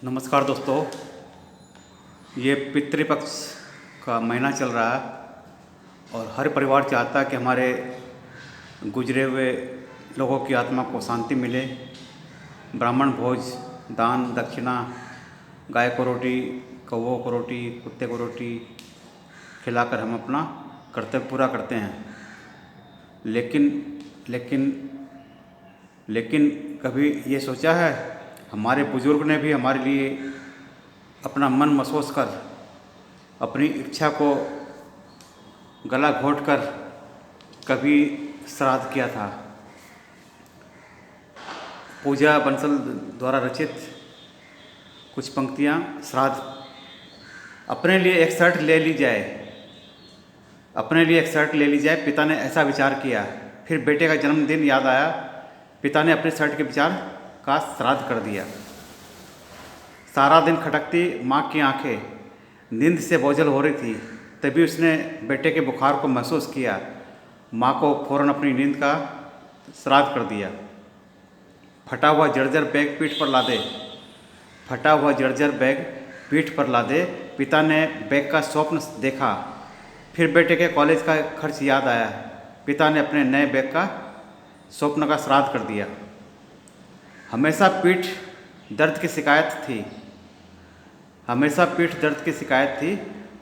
नमस्कार दोस्तों। ये पितृपक्ष का महीना चल रहा है और हर परिवार चाहता है कि हमारे गुजरे हुए लोगों की आत्मा को शांति मिले। ब्राह्मण भोज, दान दक्षिणा, गाय को रोटी, कौवों को रोटी, कुत्ते को रोटी खिलाकर हम अपना कर्तव्य पूरा करते हैं। लेकिन लेकिन लेकिन कभी ये सोचा है, हमारे बुजुर्ग ने भी हमारे लिए अपना मन महसूस कर, अपनी इच्छा को गला घोंट कर कभी श्राद्ध किया था। पूजा बंसल द्वारा रचित कुछ पंक्तियाँ श्राद्ध। अपने लिए एक शर्ट ले ली जाए, अपने लिए एक शर्ट ले ली जाए, पिता ने ऐसा विचार किया। फिर बेटे का जन्मदिन याद आया, पिता ने अपने शर्ट के विचार का श्राद्ध कर दिया। सारा दिन खटकती माँ की आंखें नींद से बोझल हो रही थी, तभी उसने बेटे के बुखार को महसूस किया। माँ को फौरन अपनी नींद का श्राद्ध कर दिया। फटा हुआ जर्जर बैग पीठ पर लादे, फटा हुआ जर्जर बैग पीठ पर लादे, पिता ने बैग का स्वप्न देखा। फिर बेटे के कॉलेज का खर्च याद आया, पिता ने अपने नए बैग का स्वप्न का श्राद्ध कर दिया। हमेशा पीठ दर्द की शिकायत थी, हमेशा पीठ दर्द की शिकायत थी।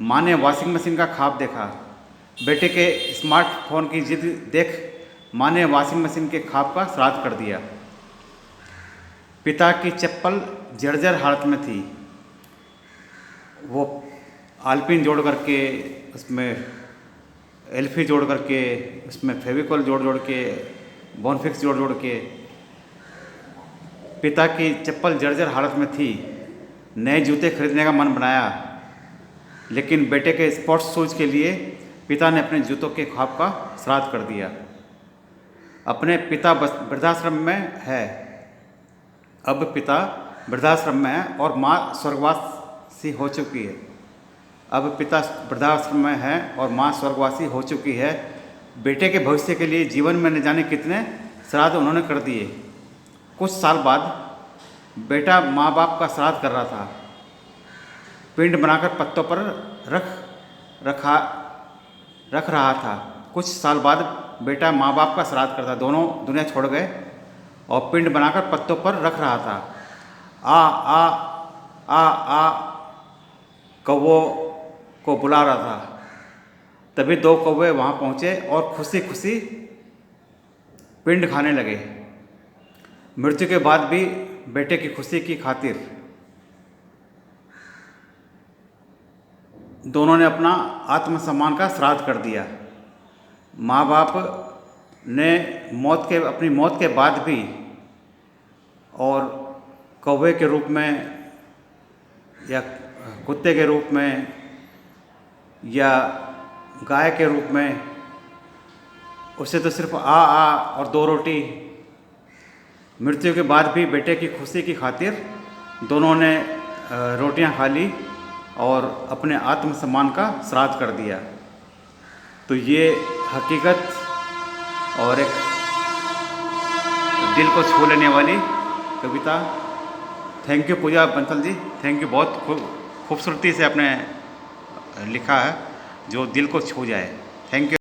माँ ने वॉशिंग मशीन का ख्वाब देखा। बेटे के स्मार्टफोन की जिद देख माँ ने वॉशिंग मशीन के ख्वाब का श्राद्ध कर दिया। पिता की चप्पल जर्जर हालत में थी, वो आलपिन जोड़ करके, उसमें एल्फी जोड़ करके, उसमें फेविकॉल जोड़ जोड़ के, बॉनफिक्स जोड़ जोड़ के, पिता की चप्पल जर्जर हालत में थी। नए जूते खरीदने का मन बनाया, लेकिन बेटे के स्पोर्ट्स शूज के लिए पिता ने अपने जूतों के ख्वाब का श्राद्ध कर दिया। अपने पिता वृद्धाश्रम में है, अब पिता वृद्धाश्रम में है और माँ स्वर्गवासी हो चुकी है। अब पिता वृद्धाश्रम में है और माँ स्वर्गवासी हो चुकी है। बेटे के भविष्य के लिए जीवन में न जाने कितने श्राद्ध उन्होंने कर दिए। कुछ साल बाद बेटा माँ बाप का श्राद्ध कर रहा था। पिंड बनाकर पत्तों पर रख रहा था। कुछ साल बाद बेटा माँ बाप का श्राद्ध करता, दोनों दुनिया छोड़ गए और पिंड बनाकर पत्तों पर रख रहा था। आ आ आ आ कौवों को बुला रहा था। तभी दो कौवे वहाँ पहुँचे और खुशी खुशी पिंड खाने लगे। मृत्यु के बाद भी बेटे की खुशी की खातिर दोनों ने अपना आत्मसम्मान का श्राद्ध कर दिया। माँ बाप ने अपनी मौत के बाद भी और कौवे के रूप में या कुत्ते के रूप में या गाय के रूप में, उसे तो सिर्फ आ और दो रोटी। मृत्यु के बाद भी बेटे की खुशी की खातिर दोनों ने रोटियां खा ली और अपने आत्मसम्मान का श्राद्ध कर दिया। तो ये हकीकत और एक दिल को छू लेने वाली कविता। Thank you Pooja Bansal ji, thank you. बहुत खूबसूरती से आपने लिखा है जो दिल को छू जाए। Thank you.